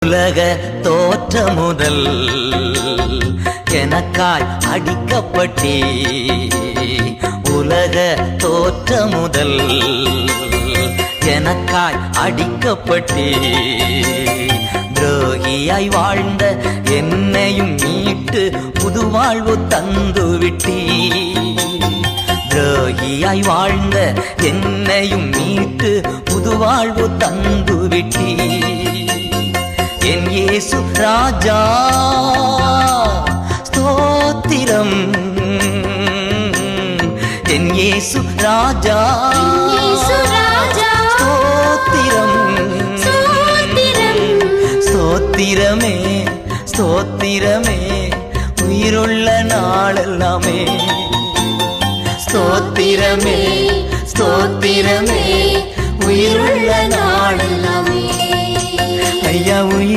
உலக தோற்ற முதல் எனக்காய் அடிக்கப்பட்டே, உலக தோற்ற முதல் எனக்காய் அடிக்கப்பட்டே, துரோகியாய் வாழ்ந்த என்னையும் மீட்டு புது வாழ்வு தந்துவிட்டே, துரோகியாய் வாழ்ந்த என்னையும் மீட்டு புது வாழ்வு தந்துவிட்டே. என் இயேசு ராஜா ஸ்தோத்திரம், என் இயேசு ராஜா ஸ்தோத்திரம், ஸ்தோத்திரமே ஸ்தோத்திரமே உயிருள்ள நாளெல்லாமே, ஸ்தோத்திரமே ஸ்தோத்திரமே உயிருள்ள நாளெல்லாமே ஐயா.